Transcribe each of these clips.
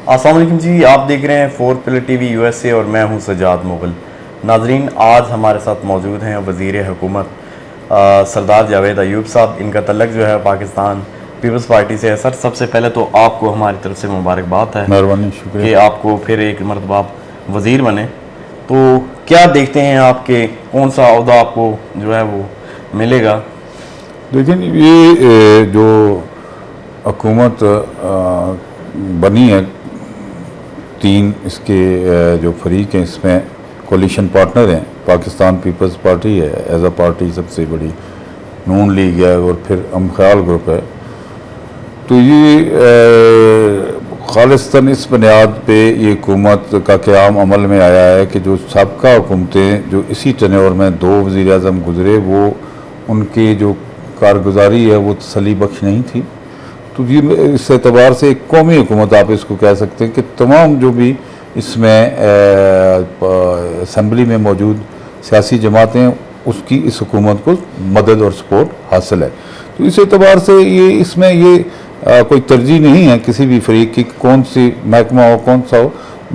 السلام علیکم جی، آپ دیکھ رہے ہیں 4 پلر ٹی وی USA اور میں ہوں سجاد مغل۔ ناظرین، آج ہمارے ساتھ موجود ہیں وزیر حکومت سردار جاوید ایوب صاحب۔ ان کا تعلق جو ہے پاکستان پیپلز پارٹی سے ہے۔ سر، سب سے پہلے تو آپ کو ہماری طرف سے مبارکباد ہے، مہربانی، شکریہ کہ آپ کو پھر ایک مرتبہ وزیر بنے۔ تو کیا دیکھتے ہیں آپ کے کون سا عہدہ آپ کو جو ہے وہ ملے گا؟ لیکن یہ جو حکومت بنی ہے، 3 اس کے جو فریق ہیں، اس میں کولیشن پارٹنر ہیں۔ پاکستان پیپلز پارٹی ہے ایز اے پارٹی سب سے بڑی، نون لیگ ہے، اور پھر ہم خیال گروپ ہے۔ تو یہ خالصتاً اس بنیاد پہ یہ حکومت کا قیام عمل میں آیا ہے کہ جو سابقہ حکومتیں جو اسی ٹینیور میں 2 وزیر اعظم گزرے، وہ ان کی جو کارگزاری ہے وہ تسلی بخش نہیں تھی۔ تو یہ اس اعتبار سے ایک قومی حکومت آپ اس کو کہہ سکتے ہیں کہ تمام جو بھی اس میں اسمبلی میں موجود سیاسی جماعتیں، اس کی اس حکومت کو مدد اور سپورٹ حاصل ہے۔ تو اس اعتبار سے یہ اس میں یہ کوئی ترجیح نہیں ہے کسی بھی فریق کی، کون سی محکمہ ہو کون سا ہو،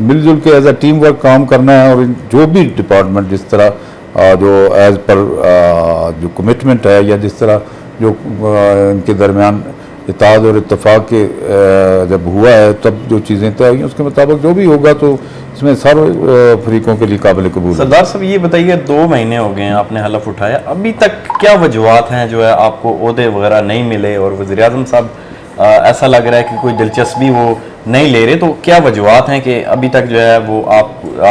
مل جل کے ایز اے ٹیم ورک کام کرنا ہے۔ اور جو بھی ڈپارٹمنٹ جس طرح جو ایز پر جو کمٹمنٹ ہے، یا جس طرح جو ان کے درمیان اتحاد اور اتفاق کے جب ہوا ہے تب جو چیزیں طے ہوئی ہیں، اس کے مطابق جو بھی ہوگا تو اس میں سارے فریقوں کے لیے قابل قبول ہے۔ سردار صاحب، یہ بتائیے 2 مہینے ہو گئے ہیں آپ نے حلف اٹھایا، ابھی تک کیا وجوہات ہیں جو ہے آپ کو عہدے وغیرہ نہیں ملے؟ اور وزیر اعظم صاحب ایسا لگ رہا ہے کہ کوئی دلچسپی وہ نہیں لے رہے، تو کیا وجوہات ہیں کہ ابھی تک جو ہے وہ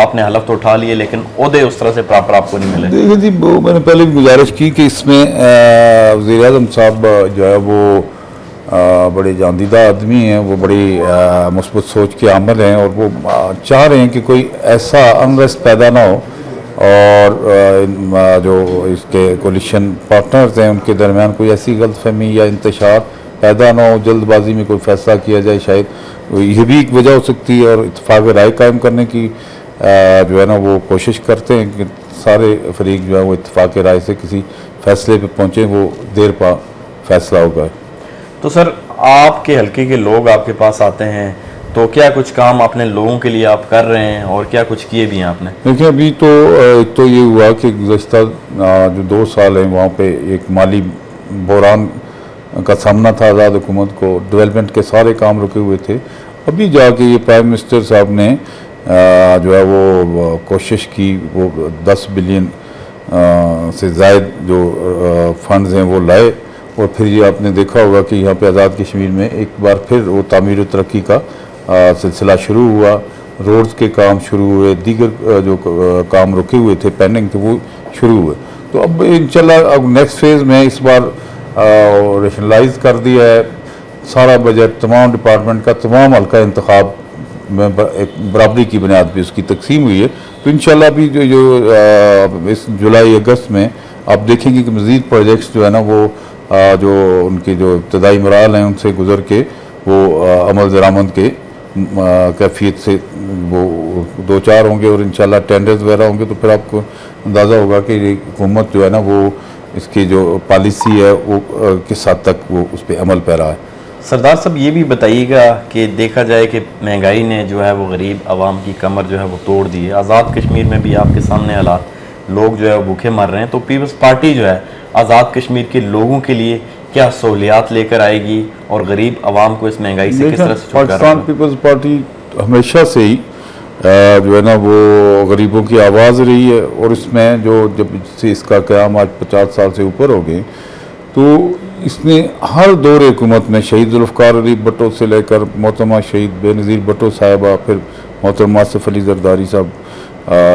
آپ نے حلف تو اٹھا لیے لیکن عہدے اس طرح سے پراپر آپ کو نہیں ملے؟ دیکھیں جی، میں نے پہلے بھی گزارش کی کہ اس میں وزیر اعظم صاحب جو ہے وہ بڑے جاندیدہ آدمی ہیں، وہ بڑی مثبت سوچ کے عامل ہیں، اور وہ چاہ رہے ہیں کہ کوئی ایسا انریسٹ پیدا نہ ہو، اور جو اس کے کولیشن پارٹنرز ہیں ان کے درمیان کوئی ایسی غلط فہمی یا انتشار پیدا نہ ہو، جلد بازی میں کوئی فیصلہ کیا جائے، شاید یہ بھی ایک وجہ ہو سکتی ہے۔ اور اتفاق رائے قائم کرنے کی جو ہے نا وہ کوشش کرتے ہیں کہ سارے فریق جو ہے وہ اتفاق رائے سے کسی فیصلے پہ پہنچیں، وہ دیر پا فیصلہ ہوگا۔ تو سر، آپ کے حلقے کے لوگ آپ کے پاس آتے ہیں تو کیا کچھ کام اپنے لوگوں کے لیے آپ کر رہے ہیں، اور کیا کچھ کیے بھی ہیں آپ نے؟ دیکھیں، ابھی تو یہ ہوا کہ گزشتہ جو 2 سال ہیں وہاں پہ ایک مالی بحران کا سامنا تھا آزاد حکومت کو، ڈیولپمنٹ کے سارے کام رکے ہوئے تھے۔ ابھی جا کے یہ پرائم منسٹر صاحب نے جو ہے وہ کوشش کی، وہ 10 بلین سے زائد جو فنڈز ہیں وہ لائے، اور پھر یہ آپ نے دیکھا ہوگا کہ یہاں پہ آزاد کشمیر میں ایک بار پھر وہ تعمیر و ترقی کا سلسلہ شروع ہوا، روڈز کے کام شروع ہوئے، دیگر جو کام رکے ہوئے تھے پینڈنگ تھے وہ شروع ہوئے۔ تو اب انشاءاللہ اب نیکسٹ فیز میں اس بار ریشنلائز کر دیا ہے سارا بجٹ، تمام ڈپارٹمنٹ کا، تمام حلقہ انتخاب میں ایک برابری کی بنیاد پہ اس کی تقسیم ہوئی ہے۔ تو انشاءاللہ ابھی جو اس جولائی اگست میں آپ دیکھیں گے کہ مزید پروجیکٹس جو ہے نا وہ جو ان کے جو ابتدائی مراحل ہیں ان سے گزر کے وہ عمل درآمد کے کیفیت سے وہ 2-4 ہوں گے، اور انشاءاللہ ٹینڈرز وغیرہ ہوں گے، تو پھر آپ کو اندازہ ہوگا کہ یہ حکومت جو ہے نا وہ اس کی جو پالیسی ہے وہ کس حد تک وہ اس پہ عمل پیرا ہے۔ سردار صاحب، یہ بھی بتائیے گا کہ دیکھا جائے کہ مہنگائی نے جو ہے وہ غریب عوام کی کمر جو ہے وہ توڑ دی ہے۔ آزاد کشمیر میں بھی آپ کے سامنے حالات، لوگ جو ہے وہ بھوکے مر رہے ہیں، تو پیپلز پارٹی جو ہے آزاد کشمیر کے لوگوں کے لیے کیا سہولیات لے کر آئے گی، اور غریب عوام کو اس مہنگائی سے کس طرح سے چھٹکارا؟ پاکستان پیپلز پارٹی ہمیشہ سے ہی جو ہے نا وہ غریبوں کی آواز رہی ہے، اور اس میں جب سے اس کا قیام آج 50 سال سے اوپر ہو گئے، تو اس نے ہر دور حکومت میں شہید ذوالفقار علی بھٹو سے لے کر محترمہ شہید بے نظیر بھٹو صاحبہ، پھر محترمہ آصف علی زرداری صاحب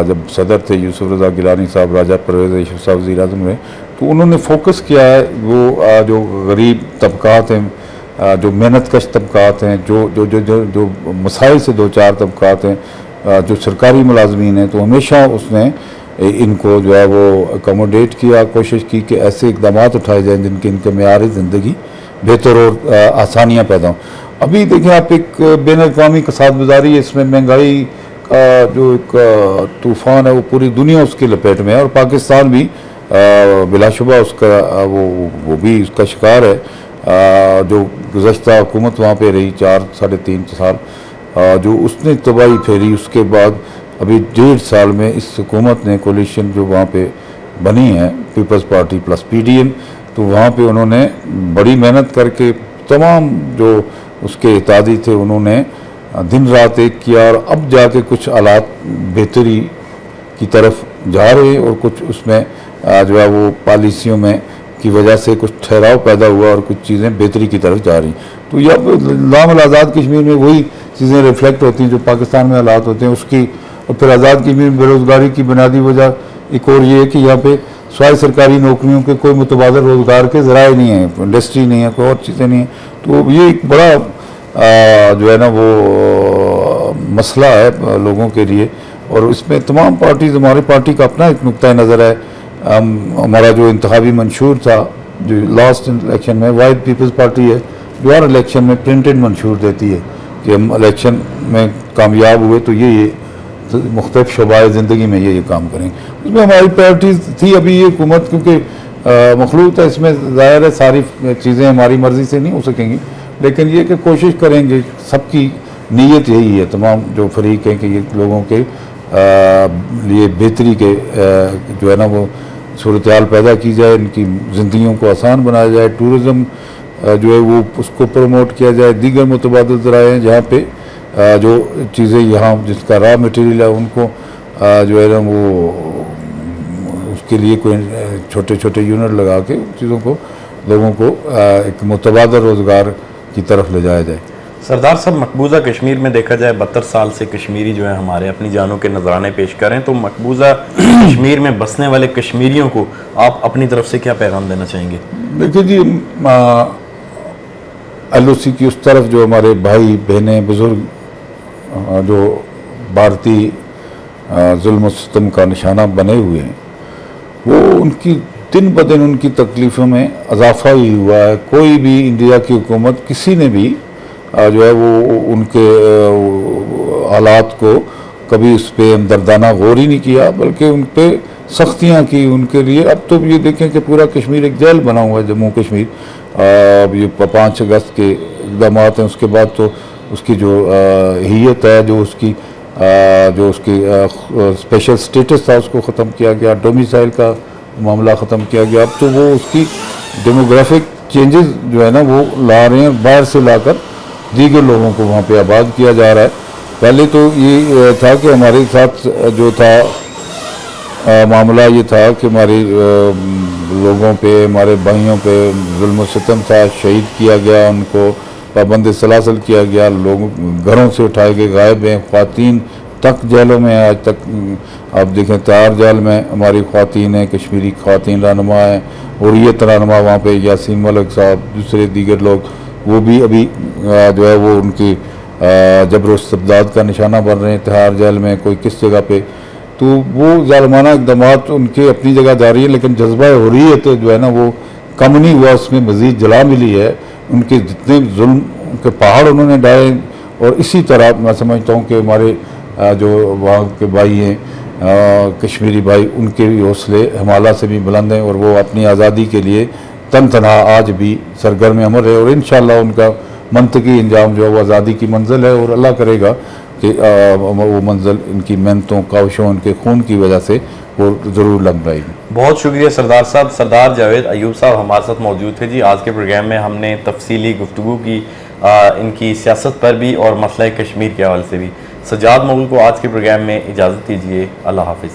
جب صدر تھے، یوسف رضا گیلانی صاحب، راجہ پرویز اشرف صاحب وزیر اعظم رہے، تو انہوں نے فوکس کیا ہے وہ جو غریب طبقات ہیں، جو محنت کش طبقات ہیں، جو مسائل سے 2-4 طبقات ہیں، جو سرکاری ملازمین ہیں، تو ہمیشہ اس نے ان کو جو ہے وہ اکوموڈیٹ کیا، کوشش کی کہ ایسے اقدامات اٹھائے جائیں جن کے ان کے معیار زندگی بہتر اور آسانیاں پیدا ہوں۔ ابھی دیکھیں آپ، ایک بین الاقوامی کساد بازاری ہے، اس میں مہنگائی کا جو ایک طوفان ہے وہ پوری دنیا اس کی لپیٹ میں ہے، اور پاکستان بھی بلا شبہ اس کا وہ بھی اس کا شکار ہے۔ جو گزشتہ حکومت وہاں پہ رہی 4 ساڑھے 3 سال، جو اس نے تباہی پھیری، اس کے بعد ابھی 1.5 سال میں اس حکومت نے کولیشن جو وہاں پہ بنی ہے پیپلز پارٹی پلس PDM، تو وہاں پہ انہوں نے بڑی محنت کر کے تمام جو اس کے اتحادی تھے انہوں نے دن رات ایک کیا، اور اب جا کے کچھ حالات بہتری کی طرف جا رہے ہیں، اور کچھ اس میں جو ہے وہ پالیسیوں میں کی وجہ سے کچھ ٹھہراؤ پیدا ہوا اور کچھ چیزیں بہتری کی طرف جا رہی ہیں۔ تو یہ نام آزاد کشمیر میں وہی چیزیں ریفلیکٹ ہوتی ہیں جو پاکستان میں حالات ہوتے ہیں اس کی، اور پھر آزاد کشمیر میں بے روزگاری کی بنیادی وجہ ایک اور یہ ہے کہ یہاں پہ سوائے سرکاری نوکریوں کے کوئی متبادل روزگار کے ذرائع نہیں ہیں، انڈسٹری نہیں ہے، کوئی اور چیزیں نہیں ہیں۔ تو یہ ایک بڑا جو ہے نا وہ مسئلہ ہے لوگوں کے لیے، اور اس میں تمام پارٹیز، ہماری پارٹی کا اپنا ایک نقطۂ نظر ہے۔ ہمارا جو انتخابی منشور تھا جو لاسٹ الیکشن میں، واحد پیپلز پارٹی ہے جو ہر الیکشن میں پرنٹڈ منشور دیتی ہے کہ ہم الیکشن میں کامیاب ہوئے تو یہ مختلف شعبۂ زندگی میں یہ کام کریں گے۔ اس میں ہماری پریورٹیز تھی۔ ابھی یہ حکومت کیونکہ مخلوط ہے، اس میں ظاہر ہے ساری چیزیں ہماری مرضی سے نہیں ہو سکیں گی، لیکن یہ کہ کوشش کریں گے، سب کی نیت یہی ہے، تمام جو فریق ہیں کہ یہ لوگوں کے لیے بہتری کے جو ہے نا وہ صورتحال پیدا کی جائے، ان کی زندگیوں کو آسان بنایا جائے، ٹورزم جو ہے وہ اس کو پروموٹ کیا جائے، دیگر متبادل ذرائع ہیں جہاں پہ جو چیزیں یہاں جس کا را مٹیریل ہے ان کو جو ہے نا وہ اس کے لیے کوئی چھوٹے چھوٹے یونٹ لگا کے چیزوں کو لوگوں کو ایک متبادل روزگار کی طرف لے جایا جائے۔ سردار صاحب، مقبوضہ کشمیر میں دیکھا جائے 72 سال سے کشمیری جو ہے ہمارے اپنی جانوں کے نذرانے پیش کریں، تو مقبوضہ کشمیر میں بسنے والے کشمیریوں کو آپ اپنی طرف سے کیا پیغام دینا چاہیں گے؟ دیکھیے جی، LOC کی اس طرف جو ہمارے بھائی بہنیں بزرگ جو بھارتی ظلم و ستم کا نشانہ بنے ہوئے ہیں، وہ ان کی دن بدن ان کی تکلیفوں میں اضافہ ہی ہوا ہے۔ کوئی بھی انڈیا کی حکومت کسی نے بھی جو ہے وہ ان کے حالات کو کبھی اس پہ ہمدردانہ غور ہی نہیں کیا، بلکہ ان پہ سختیاں کی ان کے لیے۔ اب تو یہ دیکھیں کہ پورا کشمیر ایک جیل بنا ہوا ہے، جموں کشمیر۔ اب یہ 5 اگست کے اقدامات ہیں، اس کے بعد تو اس کی جو حیت ہے، جو اس کی اسپیشل سٹیٹس تھا اس کو ختم کیا گیا، ڈومیسائل کا معاملہ ختم کیا گیا۔ اب تو وہ اس کی ڈیموگرافک چینجز جو ہے نا وہ لا رہے ہیں، باہر سے لا کر دیگر لوگوں کو وہاں پہ آباد کیا جا رہا ہے۔ پہلے تو یہ تھا کہ ہمارے ساتھ جو تھا معاملہ یہ تھا کہ ہمارے لوگوں پہ، ہمارے بھائیوں پہ ظلم و ستم تھا، شہید کیا گیا، ان کو پابند سلاسل کیا گیا، لوگوں گھروں سے اٹھائے گئے، غائب ہیں، خواتین تک جیلوں میں آج تک آپ دیکھیں تہار جیل میں ہماری خواتین ہیں، کشمیری خواتین رہنما ہیں، حریت رہنما وہاں پہ یاسین ملک صاحب، دوسرے دیگر لوگ، وہ بھی ابھی جو ہے وہ ان کی جبر و استبداد کا نشانہ بن رہے ہیں تہار جیل میں، کوئی کس جگہ پہ۔ تو وہ ظالمانہ اقدامات ان کے اپنی جگہ جاری ہیں، لیکن جذبہ حریت جو ہے نا وہ کم نہیں ہوا، اس میں مزید جلا ملی ہے۔ ان کے جتنے ظلم کے پہاڑ انہوں نے ڈالے، اور اسی طرح میں سمجھتا ہوں کہ ہمارے جو وہاں کے بھائی ہیں کشمیری بھائی، ان کے بھی حوصلے ہمالہ سے بھی بلند ہیں، اور وہ اپنی آزادی کے لیے تن تنہا آج بھی سرگرم عمل ہے، اور انشاءاللہ ان کا منطقی انجام جو ہے وہ آزادی کی منزل ہے، اور اللہ کرے گا کہ وہ منزل ان کی محنتوں، کاوشوں، ان کے خون کی وجہ سے وہ ضرور لگ رہے گی۔ بہت شکریہ سردار صاحب۔ سردار جاوید ایوب صاحب ہمارے ساتھ موجود تھے جی۔ آج کے پروگرام میں ہم نے تفصیلی گفتگو کی ان کی سیاست پر بھی اور مسئلہ کشمیر کے حوالے سے بھی۔ سجاد مغل کو آج کے پروگرام میں اجازت دیجیے۔ اللہ حافظ۔